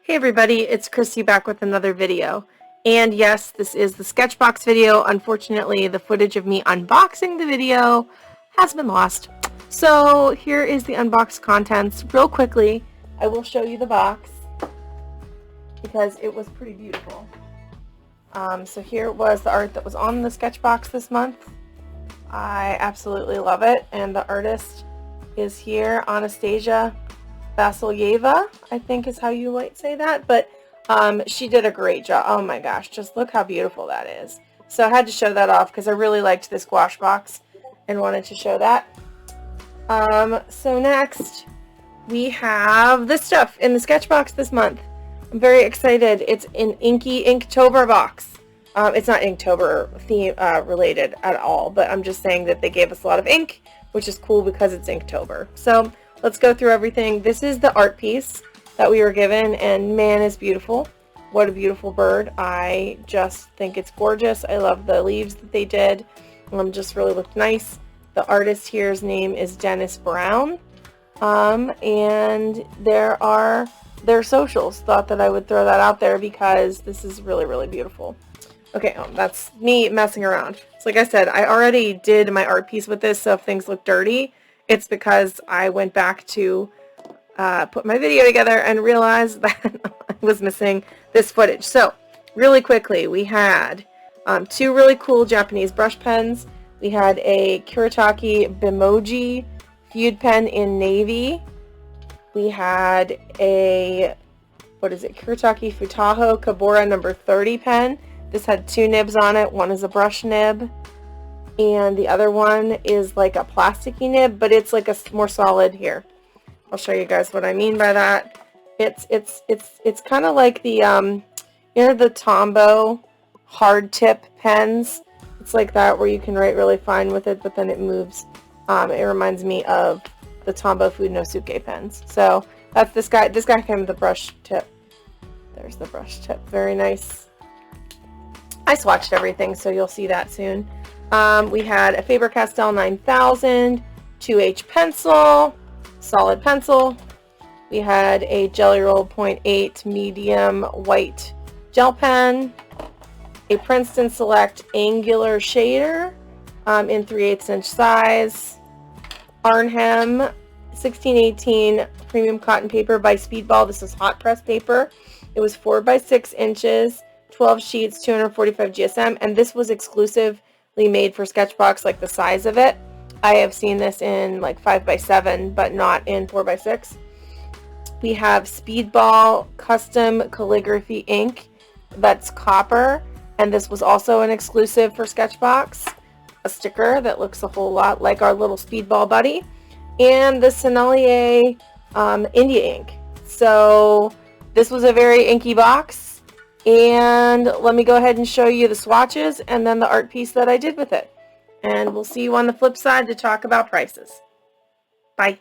Hey everybody, it's Christy back with another video. And yes, this is the Sketchbox video. Unfortunately, the footage of me unboxing the video has been lost. So here is the unboxed contents. Real quickly, I will show you the box because it was pretty beautiful. So here was the art that was on the Sketchbox this month. I absolutely love it. And the artist is here, Anastasia Vasilyeva, I think is how you might say that, but she did a great job. Oh my gosh, just look how beautiful that is. So I had to show that off because I really liked this gouache box and wanted to show that. So next we have this stuff in the Sketchbox this month. I'm very excited. It's an Inky Inktober box. It's not Inktober theme related at all, but I'm just saying that they gave us a lot of ink, which is cool because it's Inktober. So let's go through everything. This is the art piece that we were given, and man, is beautiful. What a beautiful bird. I just think it's gorgeous. I love the leaves that they did. Just really looked nice. The artist here's name is Dennis Brown. And there are their socials. Thought that I would throw that out there because this is really, really beautiful. Okay, that's me messing around. So like I said, I already did my art piece with this, so if things look dirty, it's because I went back to put my video together and realized that I was missing this footage. So really quickly, we had two really cool Japanese brush pens. We had a Kuretake Bimoji Fude pen in navy. We had a, Kuretake Futaho Kabora number 30 pen. This had two nibs on it. One is a brush nib, and the other one is like a plasticky nib, but it's like a more solid here. I'll show you guys what I mean by that. It's kind of like the the Tombow hard tip pens. It's like that where you can write really fine with it, but then it moves. It reminds me of the Tombow Fude no Suke pens. So that's this guy. This guy came with the brush tip. There's the brush tip. Very nice. I swatched everything, so you'll see that soon. We had a Faber Castell 9000, 2H pencil, solid pencil. We had a Gellyroll 0.8 medium white gel pen, a Princeton Select angular shader in 3/8 inch size, Arnheim 1618 premium cotton paper by Speedball. This is hot press paper. It was 4 by 6 inches, 12 sheets, 245 GSM, and this was exclusively made for Sketchbox, like the size of it. I have seen this in like 5 by 7, but not in 4 by 6. We have Speedball custom calligraphy ink that's copper, and this was also an exclusive for Sketchbox. A sticker that looks a whole lot like our little Speedball buddy, and the Sennelier India Ink. So this was a very inky box. And let me go ahead and show you the swatches and then the art piece that I did with it. And we'll see you on the flip side to talk about prices. Bye.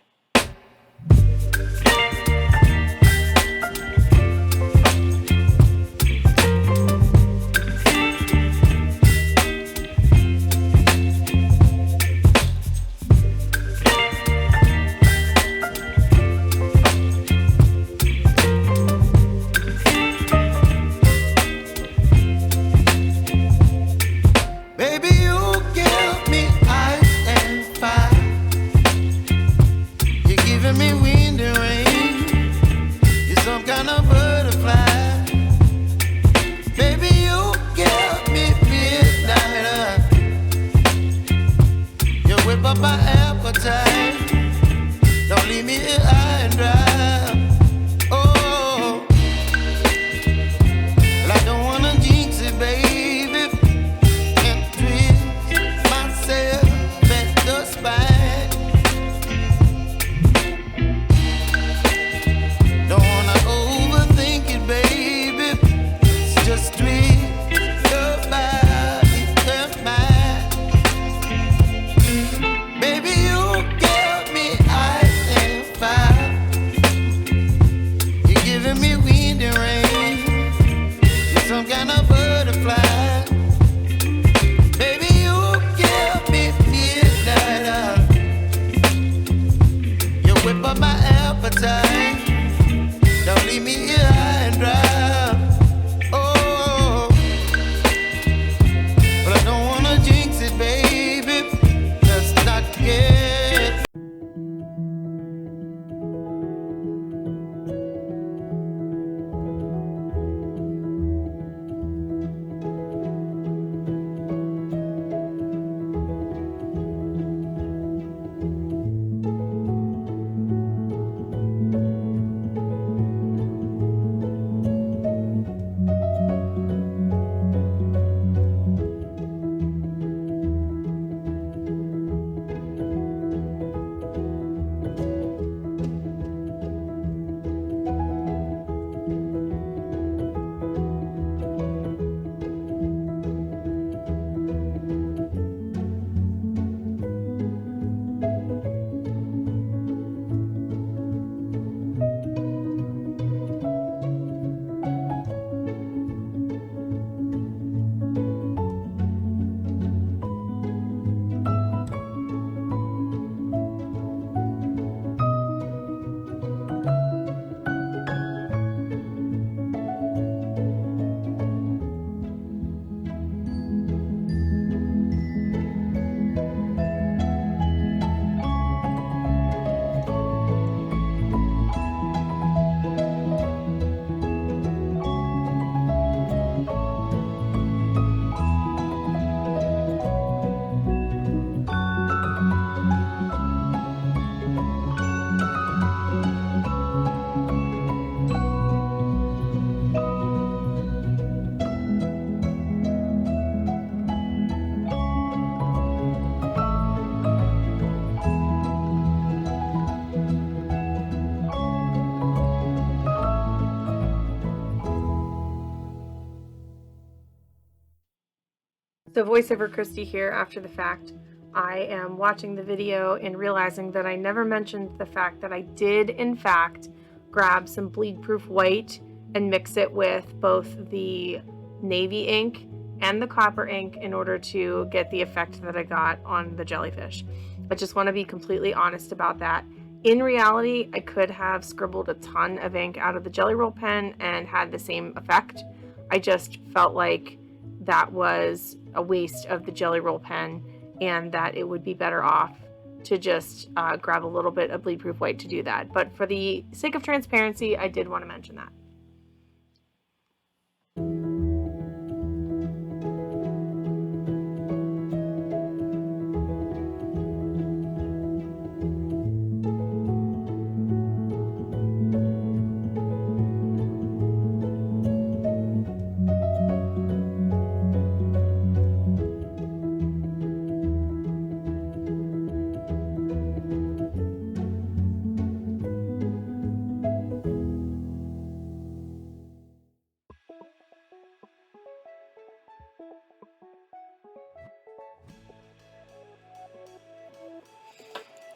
So voiceover Christy here after the fact. I am watching the video and realizing that I never mentioned the fact that I did in fact grab some bleed-proof white and mix it with both the navy ink and the copper ink in order to get the effect that I got on the jellyfish. I just want to be completely honest about that. In reality, I could have scribbled a ton of ink out of the Gellyroll pen and had the same effect. I just felt like that was a waste of the Gellyroll pen and that it would be better off to just grab a little bit of bleed-proof white to do that. But for the sake of transparency, I did want to mention that.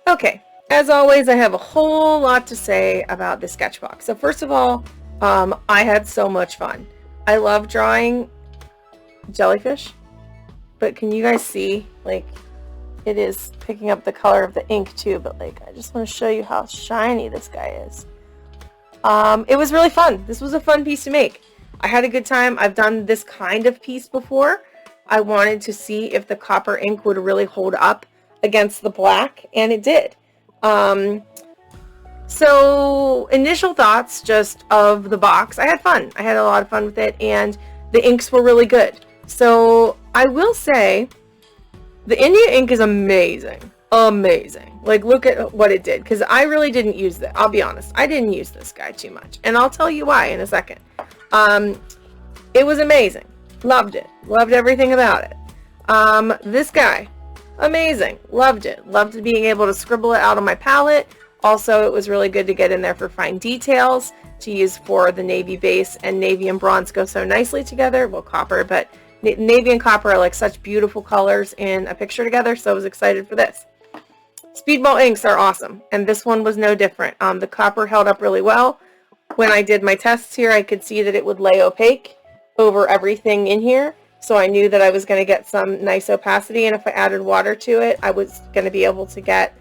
Okay, as always, I have a whole lot to say about the Sketchbox. So first of all, I had so much fun. I love drawing jellyfish, but can you guys see, like, it is picking up the color of the ink too, but like, I just want to show you how shiny this guy is. It was really fun. This was a fun piece to make. I had a good time. I've done this kind of piece before. I wanted to see if the copper ink would really hold up against the black, and it did. So initial thoughts just of the box. I had fun. I had a lot of fun with it, and the inks were really good. So I will say the India ink is amazing. Amazing. Like, look at what it did, because I really didn't use that. I'll be honest, I didn't use this guy too much, and I'll tell you why in a second. It was amazing. Loved it. Loved everything about it. This guy, amazing. Loved it. Loved being able to scribble it out on my palette. Also, it was really good to get in there for fine details to use for the navy base, and navy and bronze go so nicely together. Well, copper, but navy and copper are like such beautiful colors in a picture together, so I was excited for this. Speedball inks are awesome, and this one was no different. The copper held up really well. When I did my tests here, I could see that it would lay opaque over everything in here. So I knew that I was going to get some nice opacity, and if I added water to it, I was going to be able to get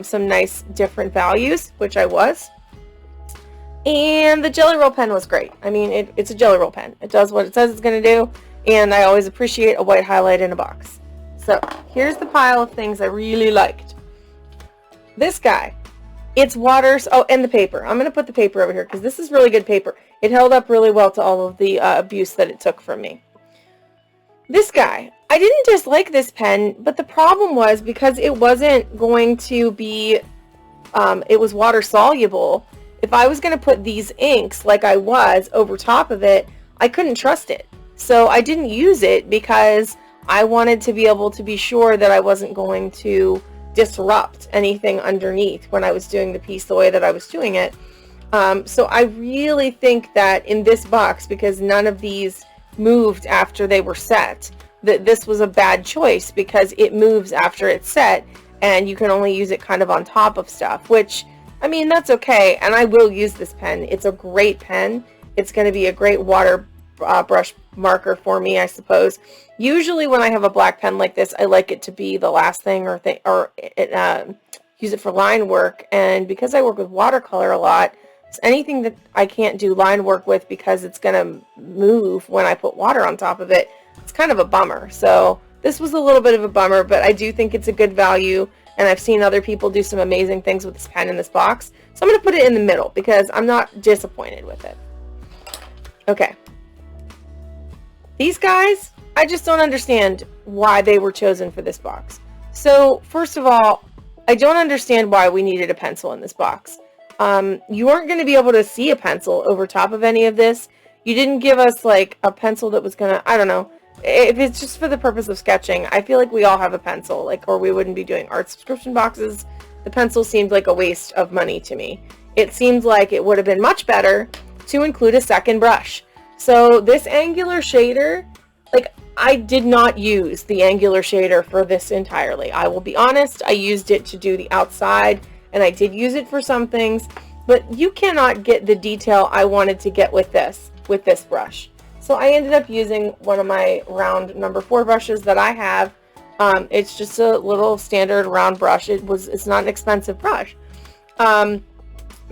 some nice different values, which I was. And the Gellyroll pen was great. I mean, it's a Gellyroll pen. It does what it says it's going to do, and I always appreciate a white highlight in a box. So here's the pile of things I really liked. This guy, it's water. Oh, and the paper. I'm going to put the paper over here because this is really good paper. It held up really well to all of the abuse that it took from me. This guy, I didn't dislike this pen, but the problem was because it wasn't going to be, it was water soluble. If I was going to put these inks like I was over top of it, I couldn't trust it. So I didn't use it because I wanted to be able to be sure that I wasn't going to disrupt anything underneath when I was doing the piece the way that I was doing it. So I really think that in this box, because none of these moved after they were set, that this was a bad choice because it moves after it's set and you can only use it kind of on top of stuff, which, I mean, that's okay, and I will use this pen. It's a great pen. It's going to be a great water brush marker for me, I suppose. Usually when I have a black pen like this, I like it to be the last thing, or use it for line work, and because I work with watercolor a lot, anything that I can't do line work with because it's going to move when I put water on top of it, it's kind of a bummer. So this was a little bit of a bummer, but I do think it's a good value, and I've seen other people do some amazing things with this pen in this box. So I'm going to put it in the middle because I'm not disappointed with it. Okay. These guys, I just don't understand why they were chosen for this box. So first of all, I don't understand why we needed a pencil in this box. You aren't going to be able to see a pencil over top of any of this. You didn't give us like a pencil that was going to, I don't know, if it's just for the purpose of sketching. I feel like we all have a pencil, like, or we wouldn't be doing art subscription boxes. The pencil seemed like a waste of money to me. It seems like it would have been much better to include a second brush. So this angular shader, like, I did not use the angular shader for this entirely. I will be honest, I used it to do the outside, and I did use it for some things, but you cannot get the detail I wanted to get with this brush. So I ended up using one of my round number 4 brushes that I have. It's just a little standard round brush. It's not an expensive brush,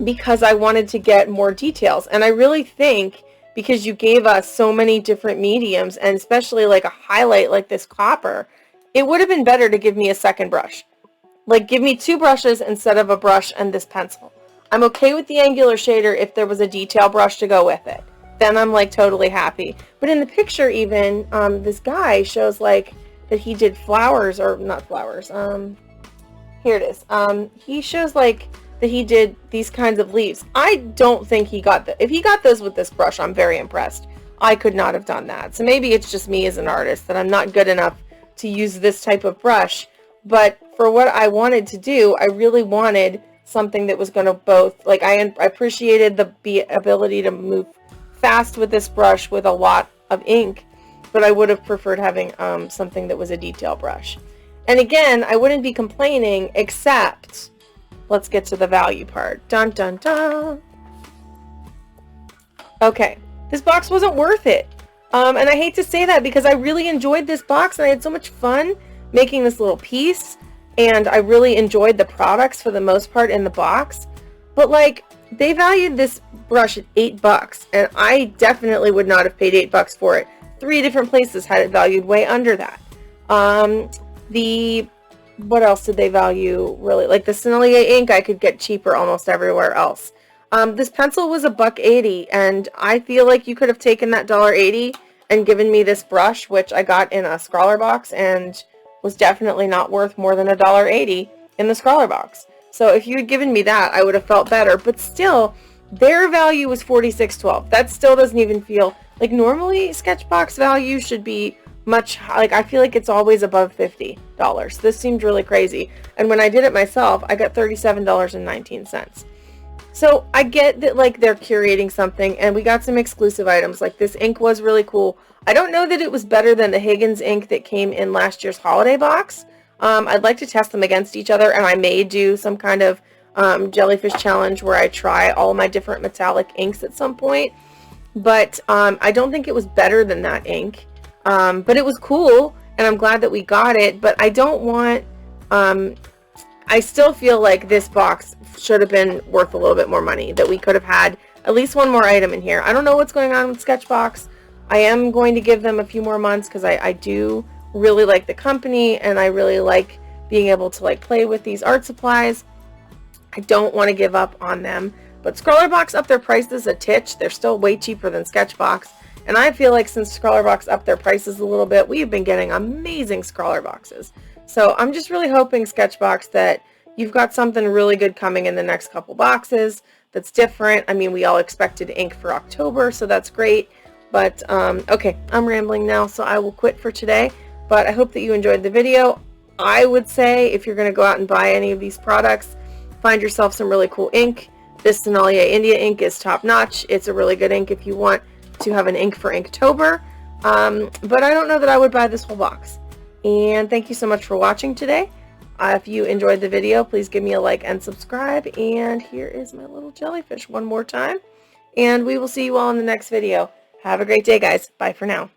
because I wanted to get more details. And I really think because you gave us so many different mediums, and especially like a highlight like this copper, it would have been better to give me a second brush. Like, give me 2 brushes instead of a brush and this pencil. I'm okay with the angular shader if there was a detail brush to go with it. Then I'm like totally happy. But in the picture even, this guy shows like that he did flowers, or not flowers. Here it is. He shows like that he did these kinds of leaves. I don't think he got if he got those with this brush, I'm very impressed. I could not have done that. So maybe it's just me as an artist that I'm not good enough to use this type of brush. But for what I wanted to do, I really wanted something that was going to both, like, I appreciated the ability to move fast with this brush with a lot of ink, but I would have preferred having something that was a detail brush. And again, I wouldn't be complaining, except let's get to the value part. Dun dun dun. Okay, this box wasn't worth it. And I hate to say that because I really enjoyed this box and I had so much fun making this little piece, and I really enjoyed the products for the most part in the box. But like, they valued this brush at $8, and I definitely would not have paid $8 for it. 3 different places had it valued way under that. What else did they value really? Like the Sennelier ink I could get cheaper almost everywhere else. This pencil was $1.80, and I feel like you could have taken that $1.80 and given me this brush, which I got in a Scrawler box and was definitely not worth more than $1.80 in the Scrawler box. So if you had given me that, I would have felt better. But still, their value was $46.12. That still doesn't even feel like, normally Sketchbox value should be much, like, I feel like it's always above $50. This seemed really crazy. And when I did it myself, I got $37.19. So I get that, like, they're curating something, and we got some exclusive items. Like, this ink was really cool. I don't know that it was better than the Higgins ink that came in last year's holiday box. I'd like to test them against each other, and I may do some kind of jellyfish challenge where I try all my different metallic inks at some point. But I don't think it was better than that ink. But it was cool, and I'm glad that we got it. But I don't want, I still feel like this box should have been worth a little bit more money, that we could have had at least one more item in here. I don't know what's going on with Sketchbox. I am going to give them a few more months because I do really like the company, and I really like being able to, like, play with these art supplies. I don't want to give up on them. But Scrawlerbox upped their prices a titch. They're still way cheaper than Sketchbox. And I feel like since Scrawlerbox upped their prices a little bit, we've been getting amazing Scrawlerboxes. So I'm just really hoping, Sketchbox, that you've got something really good coming in the next couple boxes that's different. I mean, we all expected ink for October, so that's great. But, okay, I'm rambling now, so I will quit for today. But I hope that you enjoyed the video. I would say if you're going to go out and buy any of these products, find yourself some really cool ink. This Sennelier India ink is top-notch. It's a really good ink if you want to have an ink for Inktober. But I don't know that I would buy this whole box. And thank you so much for watching today. If you enjoyed the video, please give me a like and subscribe. And here is my little jellyfish one more time. And we will see you all in the next video. Have a great day, guys. Bye for now.